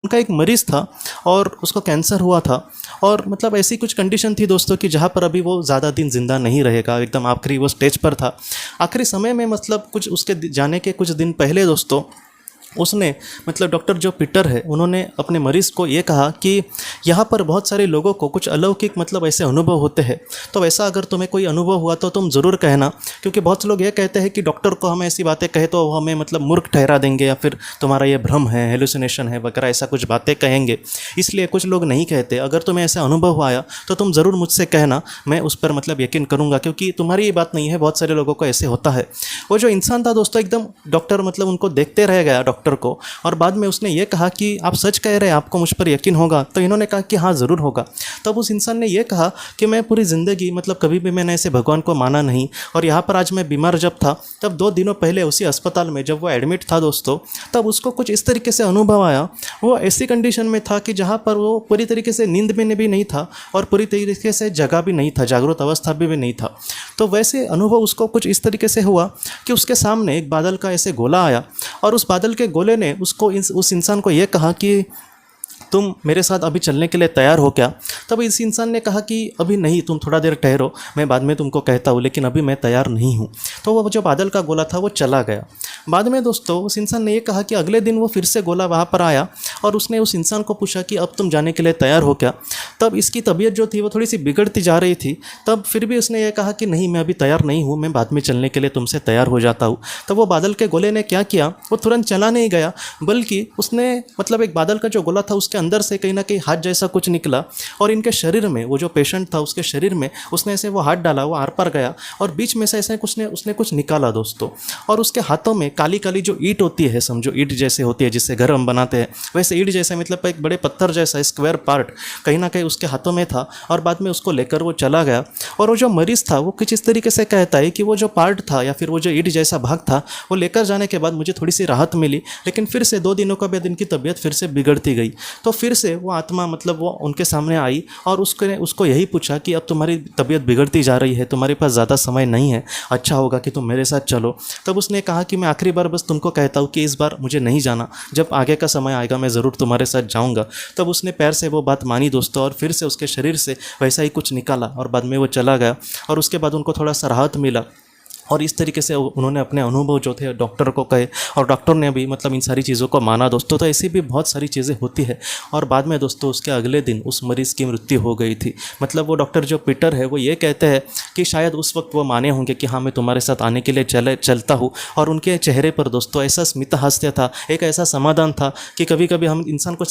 उनका एक मरीज़ था और उसको कैंसर हुआ था। और मतलब ऐसी कुछ कंडीशन थी दोस्तों कि जहाँ पर अभी वो ज़्यादा दिन ज़िंदा नहीं रहेगा, एकदम आखिरी वो स्टेज पर था। आखिरी समय में मतलब कुछ उसके जाने के कुछ दिन पहले दोस्तों उसने मतलब डॉक्टर जो पीटर है उन्होंने अपने मरीज़ को ये कहा कि यहाँ पर बहुत सारे लोगों को कुछ अलौकिक मतलब ऐसे अनुभव होते हैं, तो वैसा अगर तुम्हें कोई अनुभव हुआ तो तुम ज़रूर कहना। क्योंकि बहुत से लोग ये कहते हैं कि डॉक्टर को हम ऐसी बातें कहे तो हमें मतलब मूर्ख ठहरा देंगे या फिर तुम्हारा ये भ्रम है, हेलुसिनेशन है वगैरह ऐसा कुछ बातें कहेंगे। इसलिए कुछ लोग नहीं कहते। अगर तुम्हें ऐसा अनुभव आया तो तुम ज़रूर मुझसे कहना, मैं उस पर मतलब यकीन करूँगा, क्योंकि तुम्हारी ये बात नहीं है, बहुत सारे लोगों को ऐसे होता है। वो जो इंसान था दोस्तों एकदम डॉक्टर मतलब उनको देखते रह गया डॉक्टर को, और बाद में उसने ये कहा कि आप सच कह रहे हैं, आपको मुझ पर यकीन होगा? तो इन्होंने कहा कि हाँ ज़रूर होगा। तब उस इंसान ने ये कहा कि मैं पूरी ज़िंदगी मतलब कभी भी मैंने ऐसे भगवान को माना नहीं, और यहाँ पर आज मैं बीमार जब था तब 2 दिनों पहले उसी अस्पताल में जब वो एडमिट था दोस्तों, तब उसको कुछ इस तरीके से अनुभव आया। वो ऐसी कंडीशन में था कि जहाँ पर वो पूरी तरीके से नींद में भी नहीं था और पूरी तरीके से जगा भी नहीं था, जागरूक अवस्था भी नहीं था। तो वैसे अनुभव उसको कुछ इस तरीके से हुआ कि उसके सामने एक बादल का ऐसे गोला आया, और उस बादल के गोले ने उसको उस इंसान को ये कहा कि तुम मेरे साथ अभी चलने के लिए तैयार हो क्या? तब इस इंसान ने कहा कि अभी नहीं, तुम थोड़ा देर ठहरो, मैं बाद में तुमको कहता हूँ, लेकिन अभी मैं तैयार नहीं हूँ। तो वो जो बादल का गोला था वो चला गया। बाद में दोस्तों उस इंसान ने ये कहा कि अगले दिन वो फिर से गोला वहाँ पर आया, और उसने उस इंसान को पूछा कि अब तुम जाने के लिए तैयार हो क्या? तब इसकी तबीयत जो थी वो थोड़ी सी बिगड़ती जा रही थी। तब फिर भी उसने ये कहा कि नहीं, मैं अभी तैयार नहीं हूँ, मैं बाद में चलने के लिए तुमसे तैयार हो जाता हूँ। तब वो बादल के गोले ने क्या किया, वो तुरंत चला नहीं गया, बल्कि उसने मतलब एक बादल का जो गोला था उसके अंदर से कहीं ना कहीं हाथ जैसा कुछ निकला, और इनके शरीर में, वो जो पेशेंट था उसके शरीर में उसने ऐसे वो हाथ डाला, वो आर पार गया, और बीच में से ऐसे उसने कुछ निकाला दोस्तों। और उसके हाथों में काली काली जो ईंट होती है, समझो ईंट जैसे होती है जिससे घर हम बनाते हैं, वैसे ईंट जैसे मतलब एक बड़े पत्थर जैसा स्क्वायर पार्ट कहीं ना कहीं उसके हाथों में था। और बाद में उसको लेकर वो चला गया। और वो जो मरीज़ था वो कुछ इस तरीके से कहता है कि वो जो पार्ट था या फिर वो जो ईंट जैसा भाग था वो लेकर जाने के बाद मुझे थोड़ी सी राहत मिली, लेकिन फिर से 2 दिनों के बाद इनकी तबीयत फिर से बिगड़ती गई। तो फिर से वो आत्मा मतलब वो उनके सामने आई, और उसको यही पूछा कि अब तुम्हारी तबीयत बिगड़ती जा रही है, तुम्हारे पास ज़्यादा समय नहीं है, अच्छा होगा कि तुम मेरे साथ चलो। तब उसने कहा कि मैं आखिरी बार बस तुमको कहता हूँ कि इस बार मुझे नहीं जाना, जब आगे का समय आएगा मैं ज़रूर तुम्हारे साथ जाऊँगा। तब उसने पैर से वो बात मानी दोस्तों, और फिर से उसके शरीर से वैसा ही कुछ निकाला, और बाद में वो चला गया। और उसके बाद उनको थोड़ा सा राहत मिला, और इस तरीके से उन्होंने अपने अनुभव जो थे डॉक्टर को कहे, और डॉक्टर ने भी मतलब इन सारी चीज़ों को माना दोस्तों। तो ऐसी भी बहुत सारी चीज़ें होती है। और बाद में दोस्तों उसके अगले दिन उस मरीज़ की मृत्यु हो गई थी। मतलब वो डॉक्टर जो पीटर है वो ये कहते हैं कि शायद उस वक्त वो माने होंगे कि हाँ मैं तुम्हारे साथ आने के लिए चलता हूँ, और उनके चेहरे पर दोस्तों ऐसा स्मित हास्य था, एक ऐसा समाधान था कि कभी कभी हम इंसान को